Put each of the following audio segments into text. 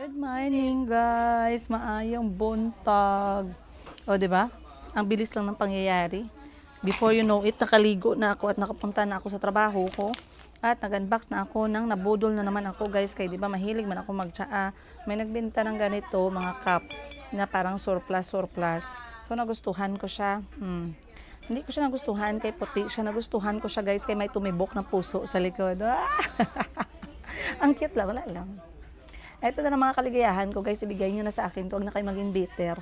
Good morning, guys. Maayong buntag. O, di ba? Ang bilis lang ng pangyayari. Before you know it, nakaligo na ako at nakapunta na ako sa trabaho ko. At nag-unbox na ako ng nabudol na naman ako, guys. Kaya di ba mahilig man ako magtsaa. May nagbenta ng ganito, mga cup na parang surplus. So nagustuhan ko siya. Hindi ko siya nagustuhan kay puti siya. Nagustuhan ko siya, guys, kay may tumibok na puso sa likod. Ang cute lang, wala lang. Ito na ng mga kaligayahan ko, guys. Ibigay nyo na sa akin to. Huwag na kayo maging bitter.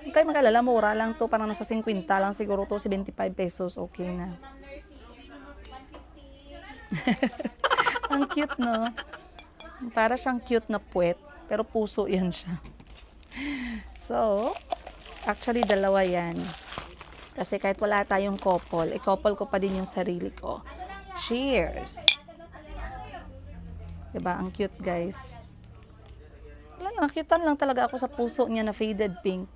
Huwag kayo mag-alala, mura lang to. Parang nasa 50 lang siguro to, 75 pesos. Okay na. Ang cute, no? Para siyang cute na puwet. Pero puso yan siya. So, actually, dalawa yan. Kasi kahit wala tayong couple, i-couple ko pa din yung sarili ko. Cheers! Diba? Ang cute, guys. Nakitan lang talaga ako sa puso niya na faded pink.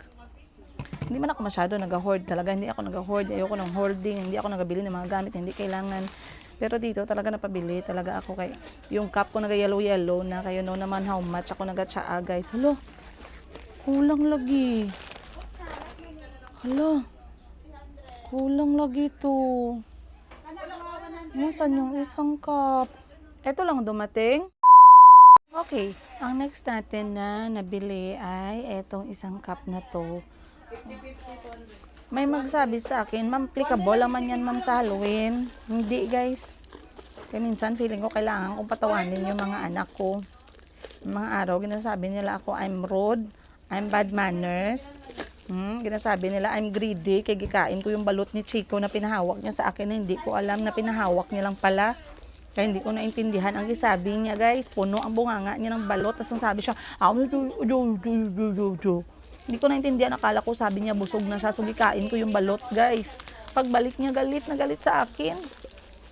Hindi man ako masyado nag-hoard talaga. Hindi ako nag-hoard. Ayoko ng hoarding. Hindi ako nagabili ng mga gamit. Hindi kailangan. Pero dito talaga napabili. Talaga ako kay yung cup ko naga-yellow na. Kayo know naman how much ako naga-tsaa, guys. Hala. Kulang lagi. Hala. Kulang lagi to. Nasaan yung isang cup? Ito lang dumating. Okay, ang next natin na nabili ay etong isang cup na to. May magsabi sa akin, ma'am, applicable naman yan, ma'am, sa Halloween. Hindi, guys. Kaya minsan, feeling ko kailangan kong patawanin yung mga anak ko. Mga araw, ginasabi nila ako, I'm rude, I'm bad manners. Ginasabi nila, I'm greedy, kaya gikain ko yung balot ni Chico na pinahawak niya sa akin na hindi ko alam na pinahawak niya lang pala. Kaya hindi ko naintindihan ang sabi niya, guys. Puno ang bunganga niya ng balot. Tapos sabi siya, hindi ko naintindihan. Akala ko sabi niya busog na siya. So gikain ko yung balot, guys. Pagbalik niya, galit na galit sa akin.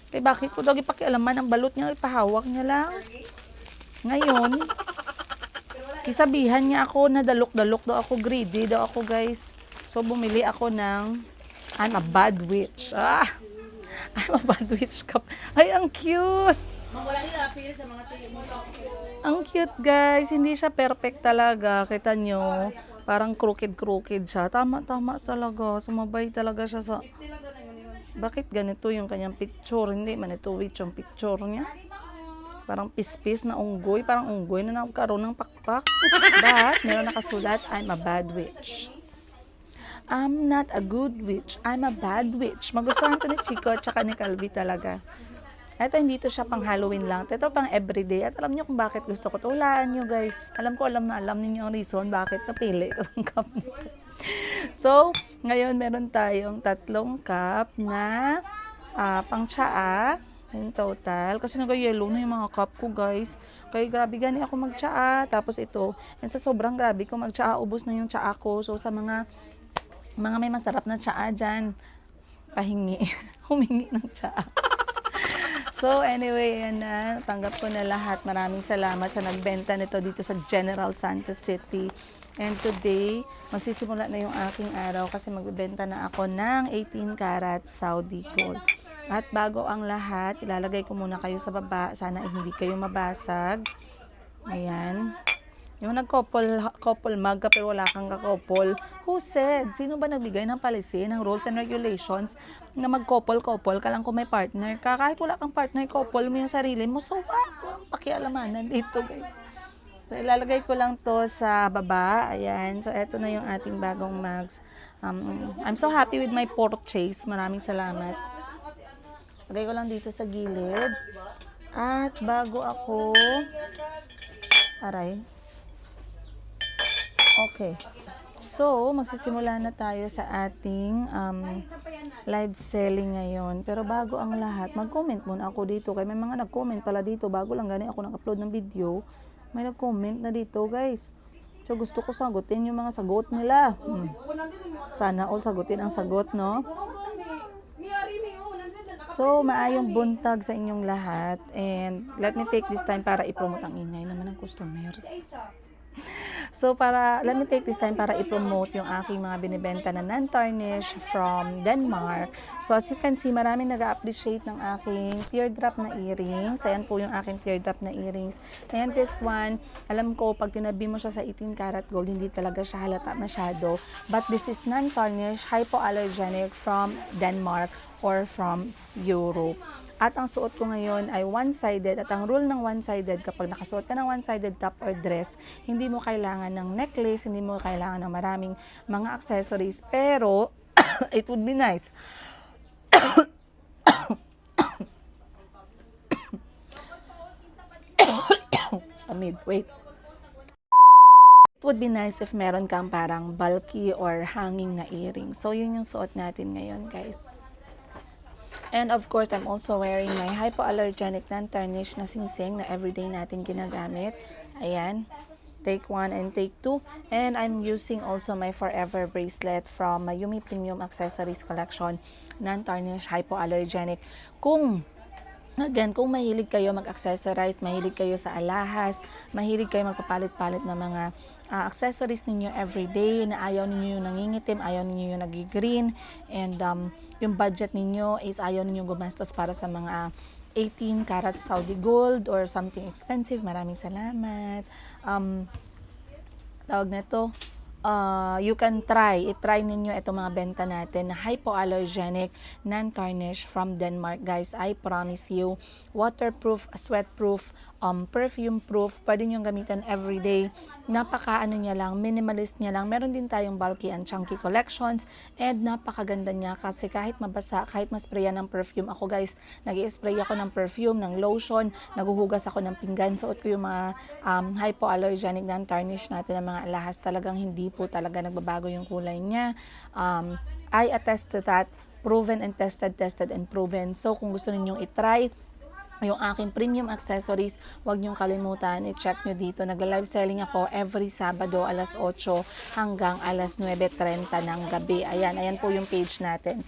Kaya bakit ko daw ipakialaman ang balot niya? Ipahawak niya lang. Ngayon, kisabihan niya ako na dalok-dalok daw ako. Greedy daw ako, guys. So bumili ako ng I'm a bad witch. I'm a bad witch cup. Ay, ang cute! Ang cute, guys. Hindi siya perfect talaga. Kita nyo, parang crooked siya. Tama talaga. Sumabay talaga siya sa... Bakit ganito yung kanyang picture? Hindi man ito witch yung picture niya. Parang pispis na unggoy. Parang unggoy na nagkaroon ng pakpak. But, meron nakasulat, I'm a bad witch. I'm not a good witch. I'm a bad witch. Magustuhan to ni Chico at saka ni Calvi talaga. Ito hindi to siya pang Halloween lang. Ito pang everyday. At alam niyo kung bakit gusto ko to. Hulaan niyo, guys. Alam niyo ang reason bakit napili ko ng cup nito. So, ngayon meron tayong 3 cup na pang tsaa. In total. Kasi nag-yellow na yung mga cup ko, guys. Kaya grabe gani ako mag-tsaa. Tapos ito. And sa sobrang grabe ko mag-tsaa, ubos na yung tsaa ko. So, sa mga may masarap na tsaa dyan, pahingi, humingi ng tsaa. So anyway, yan na, tanggap ko na lahat. Maraming salamat sa nagbenta nito dito sa General Santos City. And today, magsisimula na yung aking araw kasi magbebenta na ako ng 18 karat Saudi gold. At bago ang lahat, ilalagay ko muna kayo sa baba. Sana hindi kayo mabasag. Ayan. Yung nag-couple mag ka pero wala kang ka-couple. Who said? Sino ba nagbigay ng policy, ng rules and regulations na mag-couple ka lang kung may partner ka? Kahit wala kang partner, couple mo yung sarili mo. So what? Pakialamanan dito, guys. So, ilalagay ko lang to sa baba. Ayan. So, eto na yung ating bagong mugs. I'm so happy with my purchase. Maraming salamat. Lagay ko lang dito sa gilid. At bago ako... Aray. Okay. So, magsisimula na tayo sa ating live selling ngayon. Pero bago ang lahat, mag-comment muna ako dito. Kaya may mga nag-comment pala dito. Bago lang gani ako nag-upload ng video, may nag-comment na dito, guys. So, gusto ko sagutin yung mga sagot nila. Sana all sagutin ang sagot, no? So, maayong buntag sa inyong lahat. And let me take this time para i-promote ang ingay naman ng customer. So, let me take this time para i-promote yung aking mga binibenta na non-tarnish from Denmark. So, as you can see, maraming nag-appreciate ng aking teardrop na earrings. Ayan po yung aking teardrop na earrings. And this one, alam ko, pag tinabi mo siya sa 18 karat gold, hindi talaga siya halata masyado. But this is non-tarnish, hypoallergenic from Denmark or from Europe. At ang suot ko ngayon ay one-sided. At ang rule ng one-sided, kapag nakasuot ka ng one-sided top or dress, hindi mo kailangan ng necklace, hindi mo kailangan ng maraming mga accessories. Pero, it would be nice. Wait. It would be nice if meron kang parang bulky or hanging na earrings. So, yun yung suot natin ngayon, guys. And of course, I'm also wearing my hypoallergenic non-tarnish na singsing na everyday natin ginagamit. Ayan. Take 1 and take 2. And I'm using also my Forever bracelet from Mayumi Premium Accessories Collection. Non-tarnish, hypoallergenic. Kung mahilig kayo mag-accessorize, mahilig kayo sa alahas, mahilig kayo magpapalit-palit ng mga accessories ninyo everyday, na ayaw ninyo yung nangingitim, ayaw ninyo yung nag-green, and yung budget ninyo is ayaw ninyo gumastos para sa mga 18 karat Saudi gold or something expensive. Maraming salamat. Tawag na to. You can i-try ninyo itong mga benta natin na hypoallergenic, non-tarnish from Denmark, guys. I promise you, waterproof, sweatproof, perfume-proof, pwede nyo gamitan everyday. Napaka-ano niya lang, minimalist niya lang. Meron din tayong bulky and chunky collections, and napakaganda niya kasi kahit mabasa, kahit masprayan ng perfume. Ako, guys, nag-i-spray ako ng perfume, ng lotion, naguhugas ako ng pinggan. Suot ko yung mga hypoallergenic non-tarnish natin ng mga alahas. Talagang hindi po talaga nagbabago yung kulay niya. I attest to that. Proven and tested and proven. So, kung gusto ninyong i-try yung aking premium accessories, huwag niyong kalimutan, i-check nyo dito. Nagla-live selling ako every Sabado alas 8 hanggang alas 9:30 ng gabi. Ayan po yung page natin.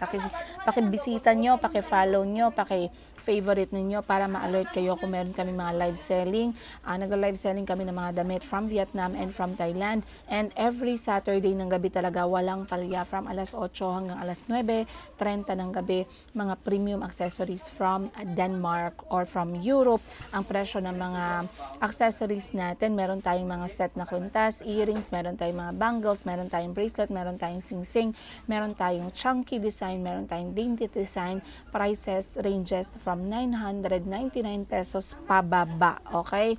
Pakibisita nyo, paki-follow nyo, paki-favorite ninyo para ma-alert kayo kung meron kami mga live selling. Nagla-live selling kami ng mga damit from Vietnam and from Thailand. And every Saturday ng gabi talaga, walang palya, from alas 8 hanggang alas 9:30 ng gabi, mga premium accessories from Denmark or from Europe. Ang presyo ng mga accessories natin, meron tayong mga set na kwintas, earrings, meron tayong mga bangles, meron tayong bracelet, meron tayong singsing, meron tayong chunky design, meron tayong dainty design. Prices ranges from 999 pesos pababa. Okay?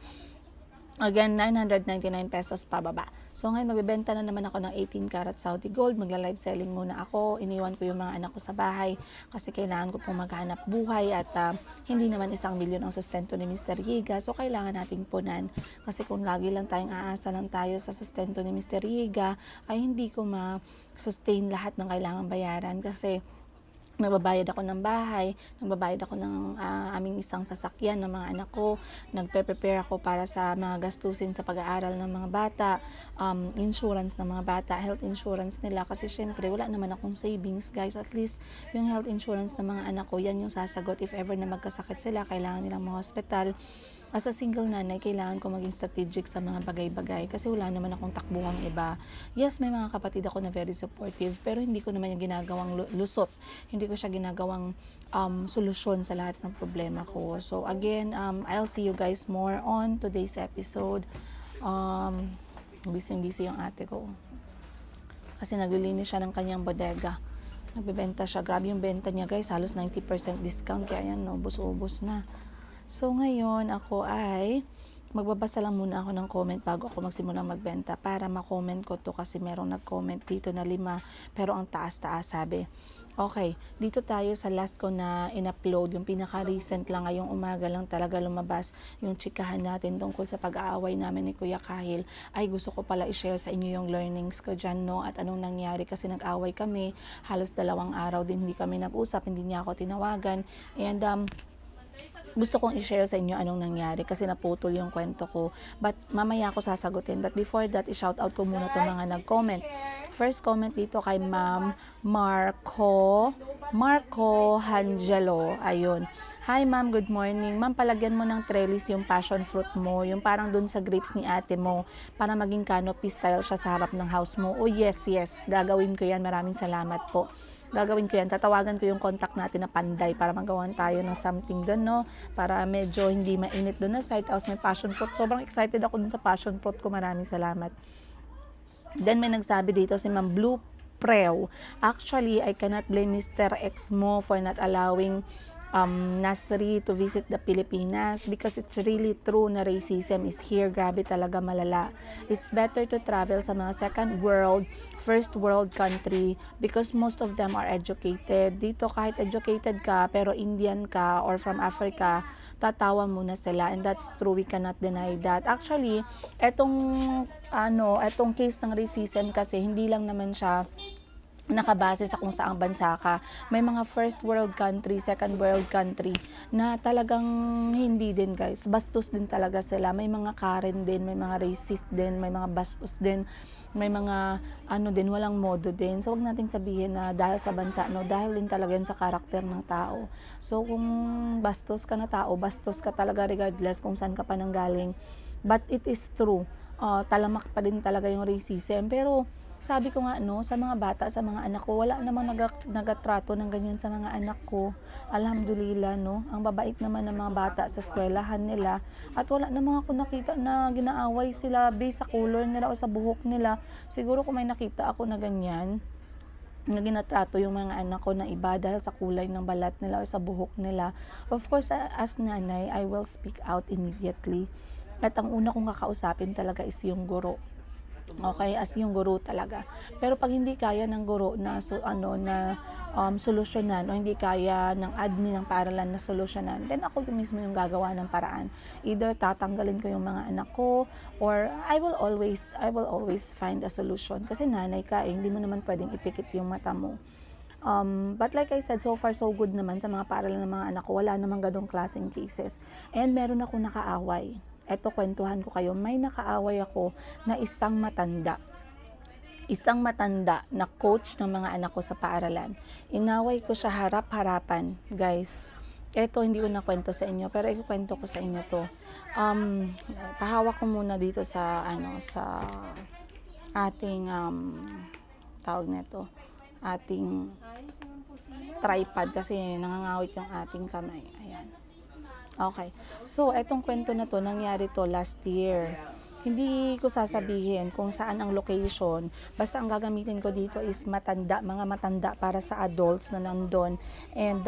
Again, 999 pesos pababa. So ngayon, magbebenta na naman ako ng 18 karat Saudi gold. Magla-live selling muna ako. Iniwan ko yung mga anak ko sa bahay kasi kailangan ko pong maghanap buhay at hindi naman 1 milyon ang sustento ni Mr. Yiga. So kailangan nating punan kasi kung lagi lang tayong aasa lang tayo sa sustento ni Mr. Yiga, ay hindi ko ma-sustain lahat ng kailangan bayaran kasi nagbabayad ako ng bahay, nagbabayad ako ng aming isang sasakyan ng mga anak ko, nagpe-prepare ako para sa mga gastusin sa pag-aaral ng mga bata, insurance ng mga bata, health insurance nila, kasi syempre wala naman akong savings, guys. At least yung health insurance ng mga anak ko, yan yung sasagot if ever na magkasakit sila, kailangan nilang mga hospital. As a single nanay, kailangan ko maging strategic sa mga bagay-bagay kasi wala naman akong takbuhang iba. Yes, may mga kapatid ako na very supportive, pero hindi ko naman yung ginagawang lusot. Hindi ko siya ginagawang solusyon sa lahat ng problema ko. So again, I'll see you guys more on today's episode. Busy yung ate ko. Kasi naglilinis siya ng kanyang bodega. Nagbebenta siya. Grabe yung benta niya, guys. Halos 90% discount. Kaya yan, no, ubos-ubos na. So, ngayon, ako ay magbabasa lang muna ako ng comment bago ako magsimulang magbenta para ma-comment ko to kasi merong nag-comment dito na 5 pero ang taas-taas sabi. Okay, dito tayo sa last ko na in-upload, yung pinaka-recent lang ngayong umaga lang talaga lumabas yung chikahan natin tungkol sa pag-aaway namin ni Kuya Kahil. Ay, gusto ko pala i-share sa inyo yung learnings ko dyan, no? At anong nangyari kasi nag-away kami, halos 2 araw din hindi kami nag-usap, hindi niya ako tinawagan. And gusto kong i-share sa inyo anong nangyari kasi naputol yung kwento ko. But mamaya ako sasagutin. But before that, i-shout out ko muna itong mga nag-comment. First comment dito kay Ma'am Marco Hangelo. Ayun. Hi ma'am, good morning. Ma'am, palagyan mo ng trellis yung passion fruit mo, yung parang dun sa grapes ni ate mo, para maging canopy style siya sa harap ng house mo. Oh yes, yes, gagawin ko yan. Maraming salamat po. Gagawin ko yan. Tatawagan ko yung contact natin na Panday para magawan tayo ng something dun, no? Para medyo hindi mainit dun na side house may passion fruit. Sobrang excited ako dun sa passion fruit ko. Maraming salamat. Then may nagsabi dito si Ma'am Blue Preo. Actually, I cannot blame Mr. X mo for not allowing Nasri to visit the Pilipinas because it's really true na racism is here. Grabe talaga, malala. It's better to travel sa mga second world, first world country because most of them are educated. Dito kahit educated ka pero Indian ka or from Africa, tatawa muna sila, and that's true, we cannot deny that. Actually, etong case ng racism kasi hindi lang naman siya nakabase sa kung saang bansa ka. May mga first world country, second world country na talagang hindi din, guys. Bastos din talaga sila. May mga Karen din, may mga racist din, may mga bastos din, may mga walang modo din. So wag nating sabihin na dahil sa bansa, no, dahil din talaga yan sa karakter ng tao. So kung bastos ka na tao, bastos ka talaga regardless kung saan ka pa nanggaling. But it is true. Talamak pa din talaga yung racism. Pero sabi ko nga, no, sa mga bata, sa mga anak ko, wala namang nagatrato ng ganyan sa mga anak ko. Alhamdulillah, no. Ang babait naman ng mga bata sa eskwelahan nila. At wala namang ako nakita na ginaaway sila based sa color nila o sa buhok nila. Siguro kung may nakita ako na ganyan, na ginatrato yung mga anak ko na iba dahil sa kulay ng balat nila o sa buhok nila. Of course, as nanay, I will speak out immediately. At ang una kong kakausapin talaga is yung guro. Okay, as yung guro talaga. Pero pag hindi kaya ng guro na solusyonan o hindi kaya ng admin ng paaralan na solusyonan, then ako mismo yung gagawa ng paraan. Either tatanggalin ko yung mga anak ko or I will always find a solution. Kasi nanay ka, hindi mo naman pwedeng ipikit yung mata mo. But like I said, so far so good naman sa mga paaralan ng mga anak ko. Wala namang ganong klaseng cases. And meron ako nakaaway. Eto, kwentuhan ko kayo, may nakaaway ako na isang matanda na coach ng mga anak ko sa paaralan. Inaway ko siya harap-harapan, guys. Eto, hindi ko na kwento sa inyo, pero ikukwento ko sa inyo to. Pahawak ko muna dito sa ating tawag nito, ating tripod kasi nangangawit yung ating kamay. Ayan. Okay. So, etong kwento na to, nangyari to last year. Hindi ko sasabihin kung saan ang location. Basta ang gagamitin ko dito is mga matanda para sa adults na nandun. And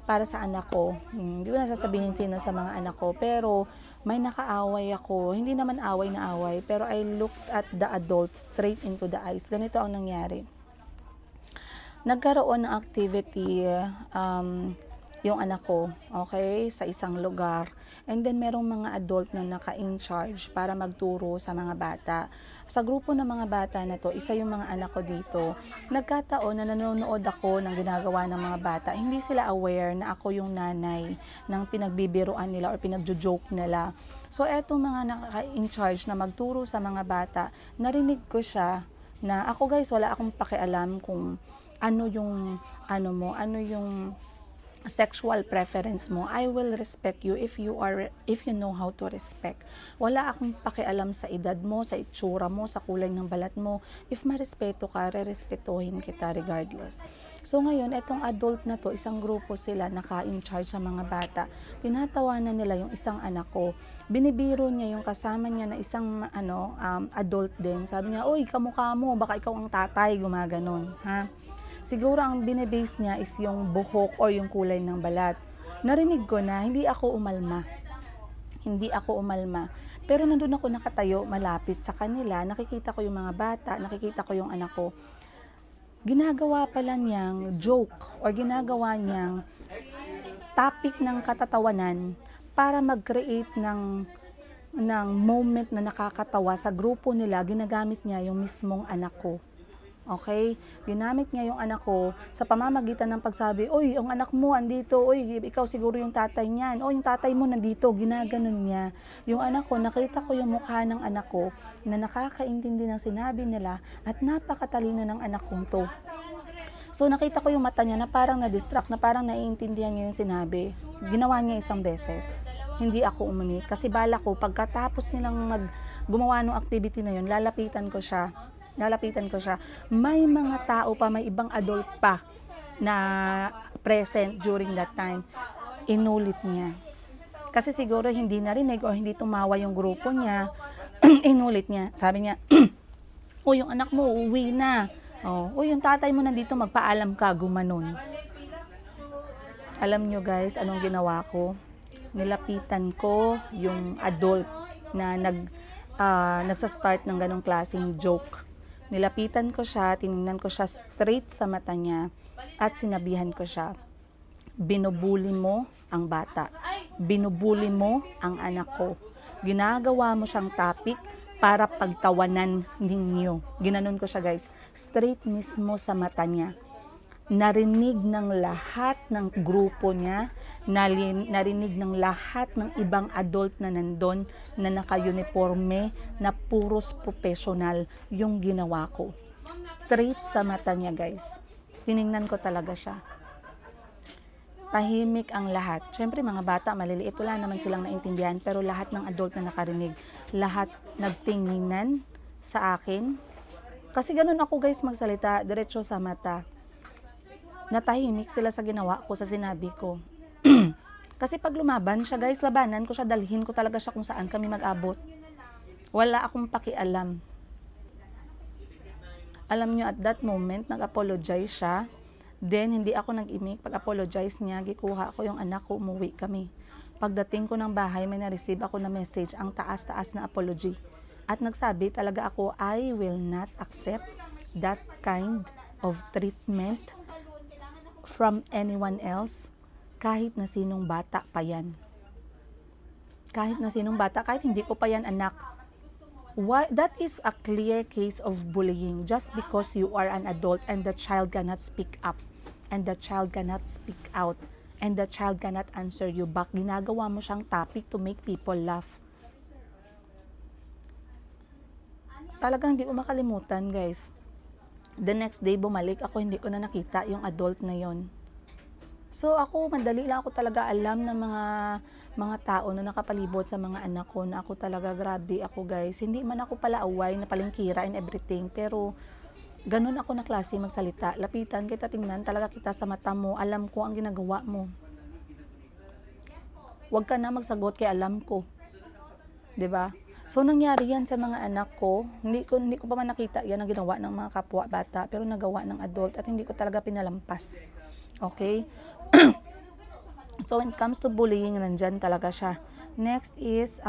para sa anak ko. Hindi ko na sasabihin sino sa mga anak ko. Pero may nakaaway ako. Hindi naman away na away. Pero I looked at the adults straight into the eyes. Ganito ang nangyari. Nagkaroon ng activity yung anak ko, okay, sa isang lugar. And then, merong mga adult na naka-in charge para magturo sa mga bata. Sa grupo ng mga bata na to, isa yung mga anak ko dito. Nagkataon na nanonood ako ng ginagawa ng mga bata. Hindi sila aware na ako yung nanay ng pinagbibiruan nila or pinagjo-joke nila. So, etong mga naka-in charge na magturo sa mga bata, narinig ko siya na ako, guys, wala akong pakialam kung ano yung sexual preference mo. I will respect you if you know how to respect. Wala akong pakialam sa edad mo, sa itsura mo, sa kulay ng balat mo. If marespeto ka, rerespetuhin kita regardless. So ngayon, etong adult na to, isang grupo sila naka-in-charge sa mga bata. Tinatawanan nila yung isang anak ko. Binibiro niya yung kasama niya na isang adult din. Sabi niya, "Oy, kamukha mo, baka ikaw ang tatay," gumaganon, ha? Siguro ang binibase niya is yung buhok or yung kulay ng balat. Narinig ko na, hindi ako umalma. Pero nandun ako nakatayo, malapit sa kanila, nakikita ko yung mga bata, nakikita ko yung anak ko. Ginagawa pala niyang joke or ginagawa niyang topic ng katatawanan para mag-create ng moment na nakakatawa sa grupo nila. Ginagamit niya yung mismong anak ko. Okay? Ginamit niya yung anak ko sa pamamagitan ng pagsabi, "Oy, ang anak mo andito. Oy, ikaw siguro yung tatay niyan. Oy, yung tatay mo nandito." Ginaganon niya. Yung anak ko, nakita ko yung mukha ng anak ko na nakakaintindi ng sinabi nila at napakatalino ng anak kong to. So nakita ko yung mata niya na parang na-distract, na parang naiintindihan niya yung sinabi. Ginawa niya isang beses. Hindi ako umunik. Kasi bala ko, pagkatapos nilang gumawa ng activity na yun, lalapitan ko siya. May mga tao pa, may ibang adult pa na present during that time. Inulit niya. Kasi siguro hindi narinig o hindi tumawa yung grupo niya. Inulit niya. Sabi niya, o yung anak mo, uuwi na. O yung tatay mo nandito, magpaalam ka, gumanon. Alam nyo guys, anong ginawa ko? Nilapitan ko yung adult na nagsa-start ng ganong klaseng joke. Nilapitan ko siya, tinignan ko siya straight sa mata niya, at sinabihan ko siya, binubuli mo ang bata. Binubuli mo ang anak ko. Ginagawa mo siyang topic para pagtawanan ninyo. Ginanon ko siya guys. Straight mismo sa mata niya. Narinig ng lahat ng grupo niya, narinig ng lahat ng ibang adult na nandun na naka-uniforme na puros professional yung ginawa ko. Straight sa mata niya guys. Tiningnan ko talaga siya. Tahimik ang lahat. Siyempre mga bata, maliliit, wala naman silang naintindihan, pero lahat ng adult na nakarinig, lahat nagtinginan sa akin. Kasi ganun ako guys magsalita, diretso sa mata. Natahimik sila sa ginawa ko, sa sinabi ko. Kasi pag lumaban siya guys, labanan ko siya, dalhin ko talaga siya kung saan kami mag-abot. Wala akong pakialam. Alam nyo, at that moment, nag-apologize siya. Then, hindi ako nag-imik. Pag-apologize niya, gikuha ko yung anak ko, umuwi kami. Pagdating ko ng bahay, may na-receive ako na message, ang taas-taas na apology. At nagsabi talaga ako, I will not accept that kind of treatment from anyone else, kahit na sinong bata pa yan. Kahit na sinong bata, kahit hindi ko pa yan anak. That is a clear case of bullying just because you are an adult and the child cannot speak up and the child cannot speak out and the child cannot answer you back. Ginagawa mo siyang topic to make people laugh. Talagang hindi ko makalimutan guys. The next day bumalik ako, hindi ko na nakita yung adult na yon. So ako, madali lang ako talaga alam ng mga tao na nakapalibot sa mga anak ko na ako talaga, grabe ako guys. Hindi man ako pala away na palingkira and everything, pero ganun ako na klase magsalita. Lapitan kita, tingnan talaga kita sa mata mo, alam ko ang ginagawa mo. Huwag ka na magsagot kay alam ko. 'Di ba? So nangyari yan sa mga anak ko. Hindi ko pa man nakita yan ang ginawa ng mga kapwa bata, pero nagawa ng adult at hindi ko talaga pinalampas. Okay? So when it comes to bullying, nandyan talaga siya. Next is,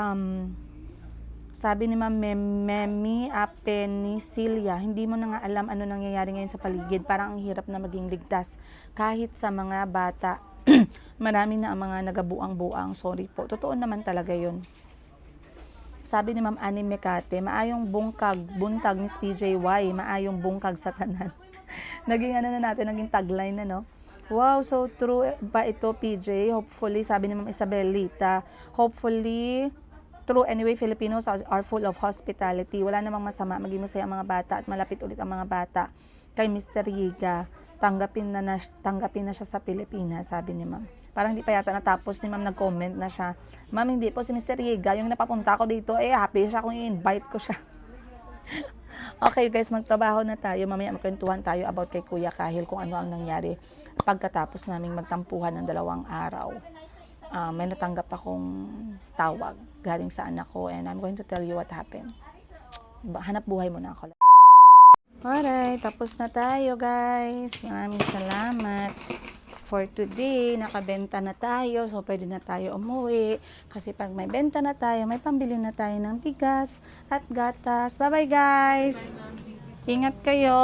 sabi ni Ma'am Memi Apenicilia, hindi mo na nga alam ano nangyayari ngayon sa paligid. Parang ang hirap na maging ligtas. Kahit sa mga bata, marami na ang mga nagabuang-buang. Sorry po. Totoo naman talaga yun. Sabi ni Ma'am Annie Mecate, maayong buntag Miss PJY, maayong bungkag sa tanan. Naging naging tagline na, no? Wow, so true ba ito, PJ? Hopefully, sabi ni Ma'am Isabelita, hopefully, true. Anyway, Filipinos are full of hospitality. Wala namang masama, maging masaya ang mga bata at malapit ulit ang mga bata. Kay Mr. Yiga, tanggapin na siya sa Pilipinas, sabi ni Ma'am. Parang hindi pa yata natapos ni Ma'am, nag-comment na siya. Ma'am, hindi po si Mr. Yiga, yung napapunta ko dito, happy siya kung i-invite ko siya. Okay guys, magtrabaho na tayo. Mamaya magkwentuhan tayo about kay Kuya Kahil kung ano ang nangyari pagkatapos naming magtampuhan ng 2 araw. May natanggap akong tawag galing sa anak ko and I'm going to tell you what happened. Hanap buhay muna ako. Alright, tapos na tayo guys. Maraming salamat. For today, nakabenta na tayo. So, pwede na tayo umuwi. Kasi pag may benta na tayo, may pambili na tayo ng bigas at gatas. Bye-bye guys! Ingat kayo.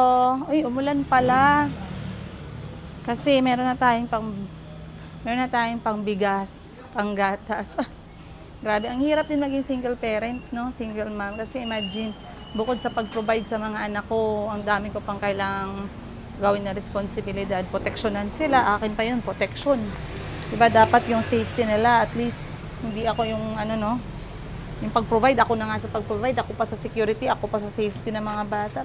Uy, umulan pala. Kasi meron na tayong pang bigas, pang gatas. Grabe, ang hirap din maging single parent, no? Single mom. Kasi imagine, bukod sa pag-provide sa mga anak ko, ang dami ko pang kailangang gawin na responsibilidad. Proteksyonan sila. Akin pa yun, protection. Diba, dapat yung safety nila, at least, hindi ako yung, yung pag-provide. Ako na nga sa pag-provide. Ako pa sa security. Ako pa sa safety ng mga bata.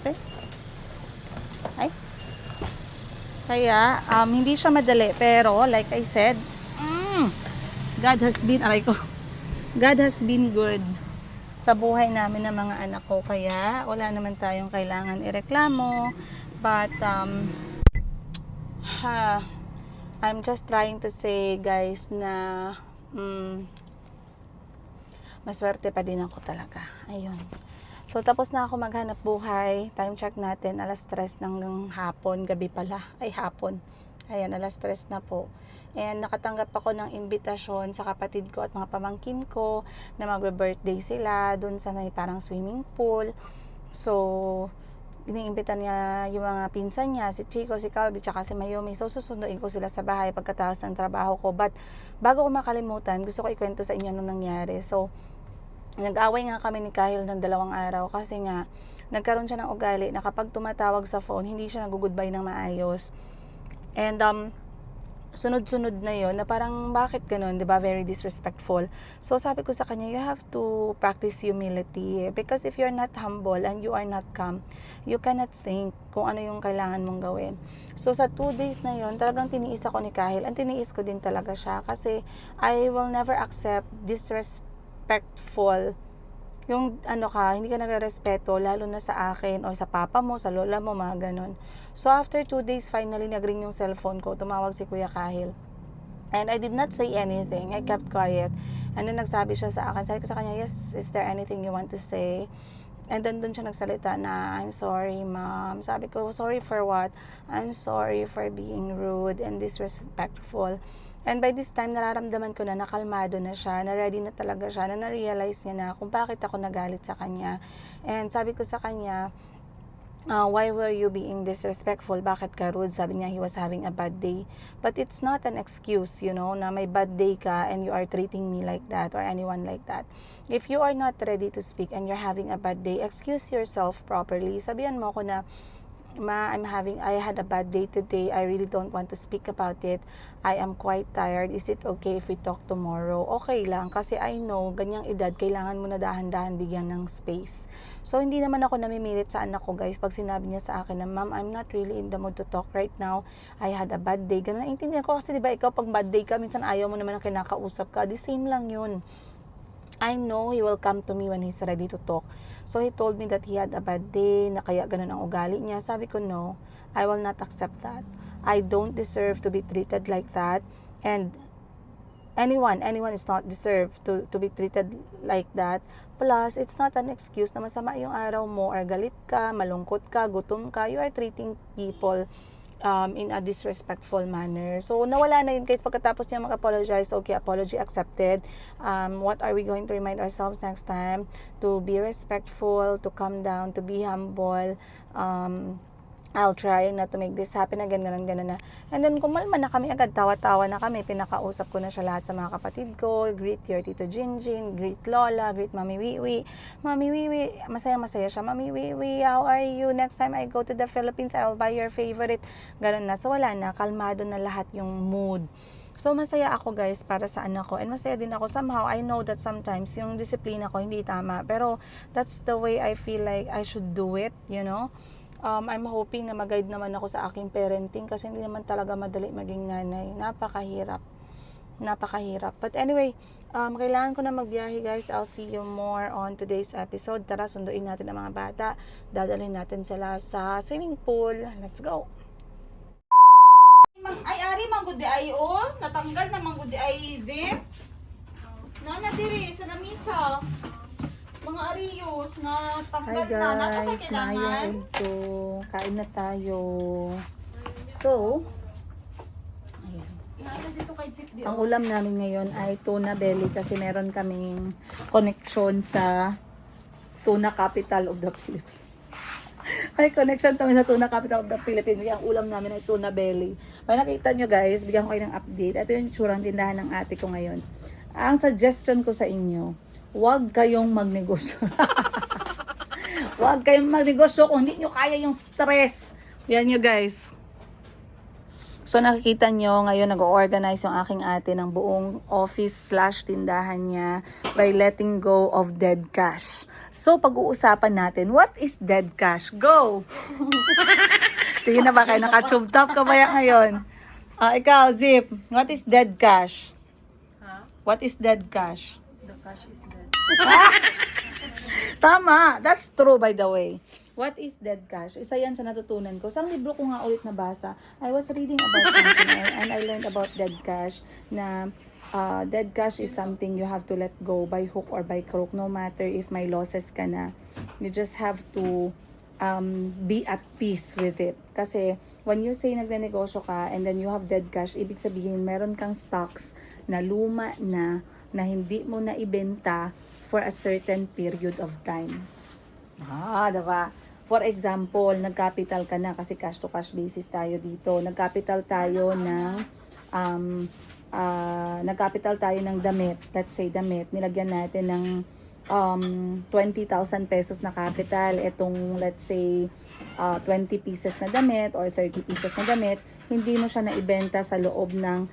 Ay, Kaya, hindi siya madali. Pero, like I said, God has been, aray ko, God has been good sa buhay namin ng mga anak ko. Kaya, wala naman tayong kailangan ireklamo. But, I'm just trying to say, guys, na maswerte pa din ako talaga. Ayun. So, tapos na ako maghanap buhay. Time check natin, alas 3 ng hapon, gabi pala. Ay, hapon. Ayan, alas 3 na po. And nakatanggap ako ng imbitasyon sa kapatid ko at mga pamangkin ko na magbe-birthday sila doon sa may parang swimming pool. So, iniimbitan niya yung mga pinsan niya, si Chico, si Calvi, tsaka si Mayumi. So, susunduin ko sila sa bahay pagkatapos ng trabaho ko. But, bago ko makalimutan, gusto ko ikwento sa inyo nung nangyari. So, nag-away nga kami ni Kahil ng 2 araw kasi nga nagkaroon siya ng ugali na kapag tumatawag sa phone, hindi siya nag-goodbye ng maayos. And sunod-sunod na yon na parang bakit ganun, 'di ba? Very disrespectful. So sabi ko sa kanya, you have to practice humility because if you're not humble and you are not calm, you cannot think kung ano yung kailangan mong gawin. So sa 2 days na yon, talagang tiniis ako ni Kahil. Ang tiniis ko din talaga siya kasi I will never accept disrespectful yung hindi ka nagrespeto lalo na sa akin o sa papa mo, sa lola mo, mga ganun. So after 2 days, finally nagring yung cellphone ko, tumawag si Kuya Kahil. And I did not say anything, I kept quiet. And then nagsabi siya sa akin, sabi ko sa kanya, yes, is there anything you want to say? And then doon siya nagsalita na, I'm sorry ma'am. Sabi ko, sorry for what? I'm sorry for being rude and disrespectful. And by this time, nararamdaman ko na nakalmado na siya, na ready na talaga siya, na na-realize niya na kung bakit ako nagalit sa kanya. And sabi ko sa kanya, why were you being disrespectful? Bakit ka rude? Sabi niya, he was having a bad day. But it's not an excuse, na may bad day ka and you are treating me like that or anyone like that. If you are not ready to speak and you're having a bad day, excuse yourself properly. Sabihan mo ko na, Ma, I had a bad day today. I really don't want to speak about it. I am quite tired. Is it okay if we talk tomorrow? Okay lang, kasi I know, ganyang edad, kailangan mo na dahan-dahan bigyan ng space. So, hindi naman ako namimilit sa anak ko, guys, pag sinabi niya sa akin na, Ma'am, I'm not really in the mood to talk right now. I had a bad day. Ganun, naintindihan ko kasi, diba, ikaw, pag bad day ka, minsan ayaw mo naman na kinakausap ka. The same lang yun. I know he will come to me when he's ready to talk. So, he told me that he had a bad day, na kaya ganun ang ugali niya. Sabi ko, no, I will not accept that. I don't deserve to be treated like that. And anyone is not deserved to be treated like that. Plus, it's not an excuse na masama yung araw mo, or galit ka, malungkot ka, gutom ka. You are treating people in a disrespectful manner. So, nawala na yun guys. Pagkatapos niya mag-apologize, okay, apology accepted. What are we going to remind ourselves next time? To be respectful, to calm down, to be humble. I'll try not to make this happen again, ganun na. And then, kumalma na kami agad, tawa-tawa na kami. Pinakausap ko na siya lahat sa mga kapatid ko. Greet your Tito Jinjin, greet Lola, greet Mami Wiwi. Mami Wiwi, masaya-masaya siya. Mami Wiwi, how are you? Next time I go to the Philippines, I'll buy your favorite. Ganun na. So, wala na. Kalmado na lahat yung mood. So, masaya ako guys para sa anak ko. And masaya din ako. Somehow, I know that sometimes yung disiplina ko hindi tama. Pero, that's the way I feel like I should do it, I'm hoping na mag-guide naman ako sa aking parenting kasi hindi naman talaga madali maging nanay. Napakahirap. But anyway, kailangan ko na magbiyahe guys. I'll see you more on today's episode. Tara, sunduin natin ang mga bata. Dadalhin natin sila sa swimming pool. Let's go! Ay, ari, manggudi ay natanggal na manggudi ay zip. Diri, sa lamisa. Mga ariyos na tanggal Hi na. Nato guys, kailangan. ito. Kain na tayo. So, ayan. Naalala dito kay zip di. Ang ulam namin ngayon ay tuna belly kasi meron kaming connection sa tuna capital of the Philippines. May connection kami sa tuna capital of the Philippines. Kaya ang ulam namin ay tuna belly. May nakita nyo guys, bigyan ko kayo ng update. Ito yung itsurang tindahan ng ate ko ngayon. Ang suggestion ko sa inyo, huwag kayong magnegosyo. Huwag kayong magnegosyo kung hindi nyo kaya yung stress. Yan nyo guys. So nakikita nyo, ngayon nag-organize yung aking ate ng buong office/tindahan niya by letting go of dead cash. So pag-uusapan natin, what is dead cash? Go! Sige na ba kayo, naka-tube top ka ba yan ngayon? Ikaw, Zip, what is dead cash? Huh? What is dead cash? The cash is dead. Tama, that's true by the way. What is dead cash? Isa yan sa natutunan ko. Sa libro ko nga ulit nabasa, I was reading about something and I learned about dead cash na dead cash is something you have to let go by hook or by crook, no matter if may losses ka na. You just have to be at peace with it. Kasi when you say nagnenegosyo ka and then you have dead cash, ibig sabihin meron kang stocks na luma na hindi mo na ibenta for a certain period of time. Diba? For example, nag-capital ka na kasi cash to cash basis tayo dito. Nag-capital tayo ng damit. Let's say damit. Nilagyan natin ng 20,000 pesos na capital. Itong let's say 20 pieces na damit or 30 pieces na damit, hindi mo siya naibenta sa loob ng,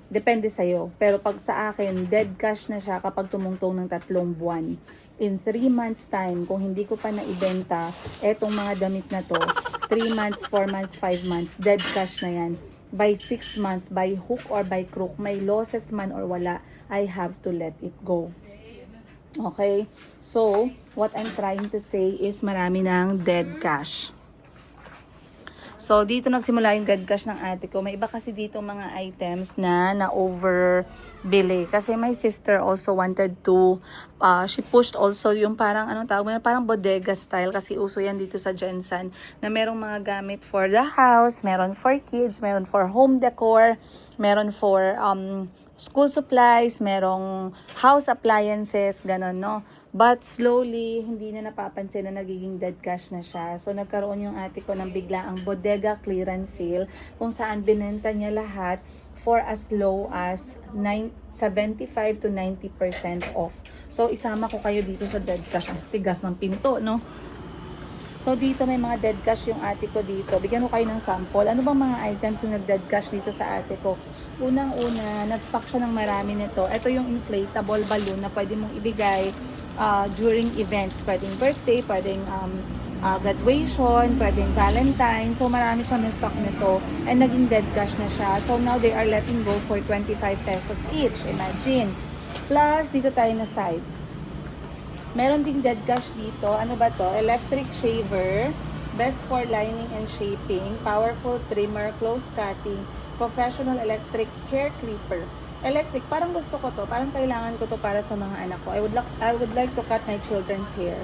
depende sa'yo. Pero pag sa akin, dead cash na siya kapag tumungtong ng 3 buwan. In 3 months time, kung hindi ko pa naibenta etong mga damit na to, 3 months, 4 months, 5 months, dead cash na yan. By 6 months, by hook or by crook, may losses man or wala, I have to let it go. Okay? So, what I'm trying to say is marami ng dead cash. So, dito nagsimula yung dead cash ng ate ko. May iba kasi dito mga items na na-overbili. Kasi my sister also wanted to, she pushed also yung parang, anong tawag mo, parang bodega style. Kasi uso yan dito sa Jensen. Na merong mga gamit for the house, meron for kids, meron for home decor, meron for school supplies, merong house appliances, ganon, no? But slowly, hindi na napapansin na nagiging dead cash na siya. So, nagkaroon yung ate ko ng biglaang bodega clearance sale kung saan binenta niya lahat for as low as 75 to 90% off. So, isama ko kayo dito sa dead cash. Ang tigas ng pinto, no? So, dito may mga dead cash yung ate ko dito. Bigyan ko kayo ng sample. Ano bang mga items yung nag-dead cash dito sa ate ko? Unang-una, nag-stock siya ng marami nito. Ito yung inflatable balloon na pwede mong ibigay during events. Pwedeng birthday, pwedeng graduation, pwedeng Valentine. So, marami siyang stock nito. And naging dead cash na siya. So, now they are letting go for 25 pesos each. Imagine. Plus, dito tayo na side. Meron ding dead cash dito. Ano ba to? Electric shaver. Best for lining and shaping. Powerful trimmer. Close cutting. Professional electric hair clipper. Electric, parang gusto ko to. Parang kailangan ko to para sa mga anak ko. I would like to cut my children's hair.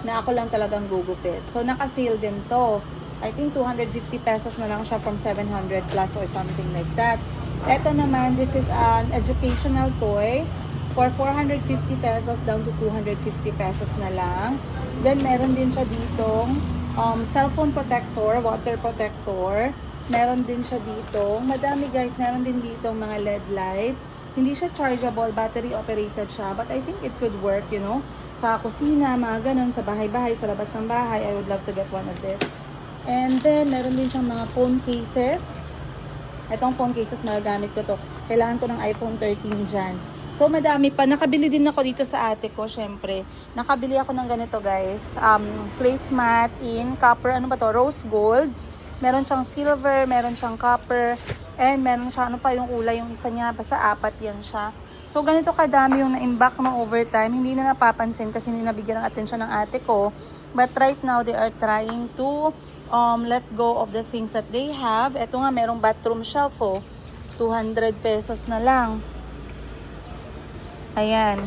Na ako lang talagang gugupit. So, naka-sale din to. I think 250 pesos na lang siya from 700 plus or something like that. Ito naman, this is an educational toy. For 450 pesos down to 250 pesos na lang. Then, meron din siya ditong cellphone protector, water protector. Meron din siya dito. Madami guys, meron din dito mga LED light. Hindi siya chargeable, battery operated siya. But I think it could work, you know. Sa kusina, mga ganun, sa bahay-bahay, sa labas ng bahay, I would love to get one of this. And then, meron din siyang mga phone cases. Itong phone cases, magagamit ko to. Kailangan ko ng iPhone 13 dyan. So, madami pa. Nakabili din ako dito sa ate ko, syempre. Nakabili ako ng ganito, guys. Placemat in copper, ano ba to? Rose gold. Meron siyang silver, meron siyang copper, and meron siya, ano pa yung kulay, yung isa niya, basta 4 yan siya. So, ganito kadami yung na-imbak ng overtime. Hindi na napapansin kasi hindi nabigyan ng atensyon ng ate ko. But right now, they are trying to let go of the things that they have. Ito nga, merong bathroom shelf, 200 pesos na lang. Ayan.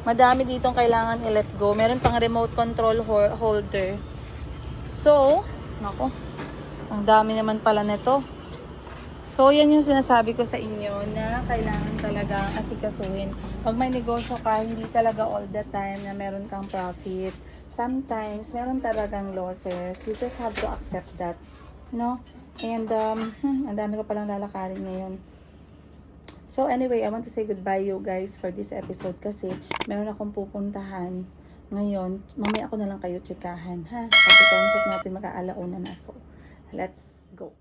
Madami ditong kailangan i-let go. Meron pang remote control holder. So, nako, ang dami naman pala nito. So, yan yung sinasabi ko sa inyo na kailangan talaga asikasuhin. Pag may negosyo ka, hindi talaga all the time na meron kang profit. Sometimes, meron talagang losses. You just have to accept that. No? And, ang dami ko palang lalakarin ngayon. So, anyway, I want to say goodbye you guys for this episode kasi meron akong pupuntahan. Ngayon, mamaya ako na lang kayo tsikahan, ha? Kasi concept natin mag-aalauna na. So, let's go.